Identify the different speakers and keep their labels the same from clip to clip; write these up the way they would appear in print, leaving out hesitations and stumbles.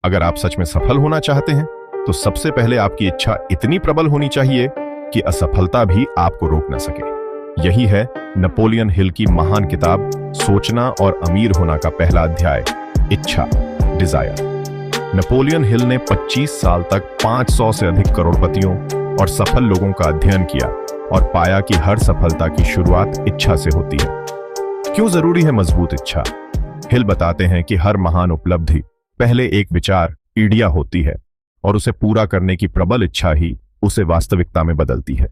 Speaker 1: अगर आप सच में सफल होना चाहते हैं तो सबसे पहले आपकी इच्छा इतनी प्रबल होनी चाहिए कि असफलता भी आपको रोक न सके। यही है नेपोलियन हिल की महान किताब सोचना और अमीर होना का पहला अध्याय, इच्छा, डिजायर। नेपोलियन हिल ने 25 साल तक 500 से अधिक करोड़पतियों और सफल लोगों का अध्ययन किया और पाया कि हर सफलता की शुरुआत इच्छा से होती है। क्यों जरूरी है मजबूत इच्छा? हिल बताते हैं कि हर महान उपलब्धि पहले एक विचार, आइडिया होती है और उसे पूरा करने की प्रबल इच्छा ही उसे वास्तविकता में बदलती है।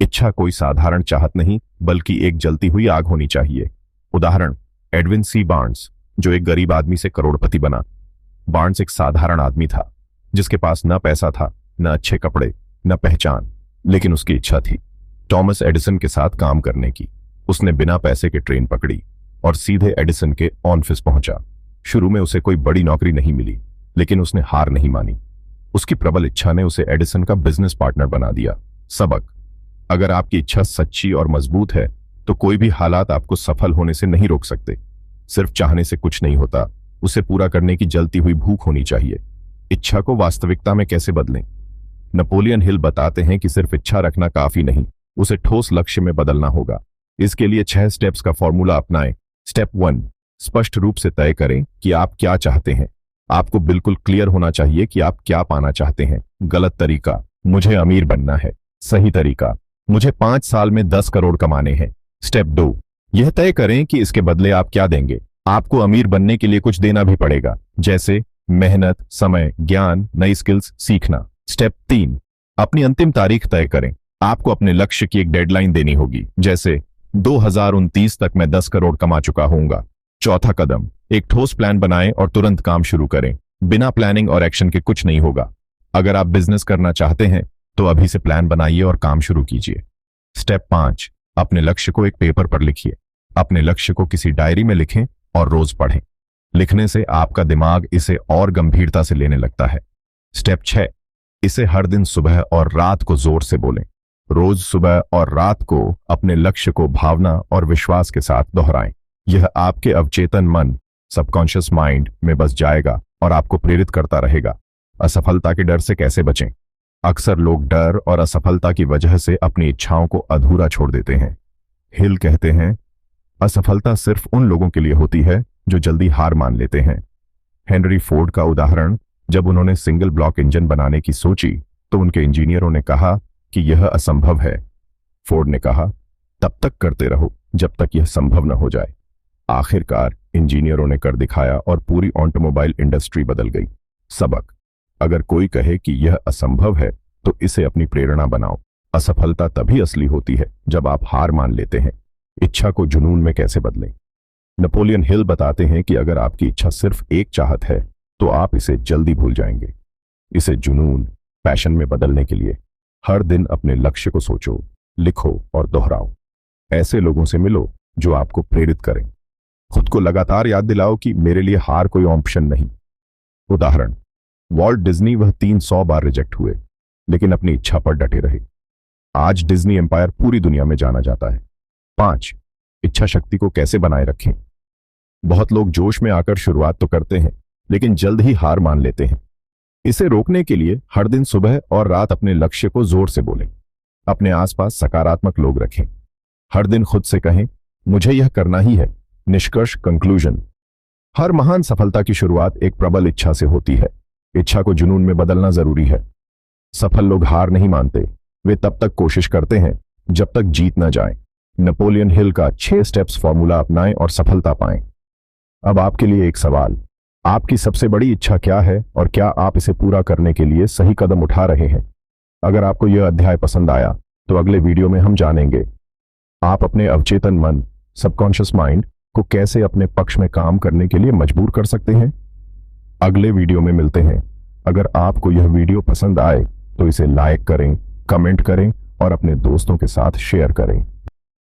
Speaker 1: इच्छा कोई साधारण चाहत नहीं, बल्कि एक जलती हुई आग होनी चाहिए। उदाहरण, एडविन सी बार्न्स, जो एक गरीब आदमी से करोड़पति बना। बार्न्स एक साधारण आदमी था जिसके पास न पैसा था, न अच्छे कपड़े, न पहचान, लेकिन उसकी इच्छा थी टॉमस एडिसन के साथ काम करने की। उसने बिना पैसे के ट्रेन पकड़ी और सीधे एडिसन के ऑफिस पहुंचा। शुरू में उसे कोई बड़ी नौकरी नहीं मिली, लेकिन उसने हार नहीं मानी। उसकी प्रबल इच्छा ने उसे एडिसन का बिजनेस पार्टनर बना दिया। सबक, अगर आपकी इच्छा सच्ची और मजबूत है तो कोई भी हालात आपको सफल होने से नहीं रोक सकते। सिर्फ चाहने से कुछ नहीं होता, उसे पूरा करने की जलती हुई भूख होनी चाहिए। इच्छा को वास्तविकता में कैसे बदलें? नेपोलियन हिल बताते हैं कि सिर्फ इच्छा रखना काफी नहीं, उसे ठोस लक्ष्य में बदलना होगा। इसके लिए 6 स्टेप्स का फॉर्मूला अपनाएं। स्टेप 1, स्पष्ट रूप से तय करें कि आप क्या चाहते हैं। आपको बिल्कुल क्लियर होना चाहिए कि आप क्या पाना चाहते हैं। गलत तरीका, मुझे अमीर बनना है। सही तरीका, मुझे 5 साल में 10 करोड़ कमाने हैं। स्टेप 2, यह तय करें कि इसके बदले आप क्या देंगे। आपको अमीर बनने के लिए कुछ देना भी पड़ेगा, जैसे मेहनत, समय, ज्ञान, नई स्किल्स सीखना। स्टेप 3, अपनी अंतिम तारीख तय करें। आपको अपने लक्ष्य की एक डेडलाइन देनी होगी, जैसे 2029 तक मैं 10 करोड़ कमा चुका होऊंगा। चौथा कदम, एक ठोस प्लान बनाएं और तुरंत काम शुरू करें। बिना प्लानिंग और एक्शन के कुछ नहीं होगा। अगर आप बिजनेस करना चाहते हैं तो अभी से प्लान बनाइए और काम शुरू कीजिए। स्टेप 5, अपने लक्ष्य को एक पेपर पर लिखिए। अपने लक्ष्य को किसी डायरी में लिखें और रोज पढ़ें। लिखने से आपका दिमाग इसे और गंभीरता से लेने लगता है। स्टेप 6, इसे हर दिन सुबह और रात को जोर से बोलें। रोज सुबह और रात को अपने लक्ष्य को भावना और विश्वास के साथ दोहराएं। यह आपके अवचेतन मन, सबकॉन्शियस माइंड में बस जाएगा और आपको प्रेरित करता रहेगा। असफलता के डर से कैसे बचें? अक्सर लोग डर और असफलता की वजह से अपनी इच्छाओं को अधूरा छोड़ देते हैं। हिल कहते हैं, असफलता सिर्फ उन लोगों के लिए होती है जो जल्दी हार मान लेते हैं। हेनरी फोर्ड का उदाहरण, जब उन्होंने सिंगल ब्लॉक इंजन बनाने की सोची तो उनके इंजीनियरों ने कहा कि यह असंभव है। फोर्ड ने कहा, तब तक करते रहो जब तक यह संभव न हो जाए। आखिरकार इंजीनियरों ने कर दिखाया और पूरी ऑटोमोबाइल इंडस्ट्री बदल गई। सबक, अगर कोई कहे कि यह असंभव है तो इसे अपनी प्रेरणा बनाओ। असफलता तभी असली होती है जब आप हार मान लेते हैं। इच्छा को जुनून में कैसे बदलें? नेपोलियन हिल बताते हैं कि अगर आपकी इच्छा सिर्फ एक चाहत है तो आप इसे जल्दी भूल जाएंगे। इसे जुनून, पैशन में बदलने के लिए हर दिन अपने लक्ष्य को सोचो, लिखो और दोहराओ। ऐसे लोगों से मिलो जो आपको प्रेरित करें। खुद को लगातार याद दिलाओ कि मेरे लिए हार कोई ऑप्शन नहीं। उदाहरण, वॉल्ट डिज्नी, वह 300 बार रिजेक्ट हुए लेकिन अपनी इच्छा पर डटे रहे। आज डिज्नी एम्पायर पूरी दुनिया में जाना जाता है। 5, इच्छा शक्ति को कैसे बनाए रखें? बहुत लोग जोश में आकर शुरुआत तो करते हैं लेकिन जल्द ही हार मान लेते हैं। इसे रोकने के लिए हर दिन सुबह और रात अपने लक्ष्य को जोर से बोलें। अपने आसपास सकारात्मक लोग रखें। हर दिन खुद से कहें, मुझे यह करना ही है। निष्कर्ष, कंक्लूजन, हर महान सफलता की शुरुआत एक प्रबल इच्छा से होती है। इच्छा को जुनून में बदलना जरूरी है। सफल लोग हार नहीं मानते, वे तब तक कोशिश करते हैं जब तक जीत न जाए। नेपोलियन हिल का 6 स्टेप्स फॉर्मूला अपनाएं और सफलता पाएं। अब आपके लिए एक सवाल, आपकी सबसे बड़ी इच्छा क्या है और क्या आप इसे पूरा करने के लिए सही कदम उठा रहे हैं? अगर आपको यह अध्याय पसंद आया तो अगले वीडियो में हम जानेंगे आप अपने अवचेतन मन, सबकॉन्शियस माइंड को कैसे अपने पक्ष में काम करने के लिए मजबूर कर सकते हैं। अगले वीडियो में मिलते हैं। अगर आपको यह वीडियो पसंद आए तो इसे लाइक करें, कमेंट करें और अपने दोस्तों के साथ शेयर करें।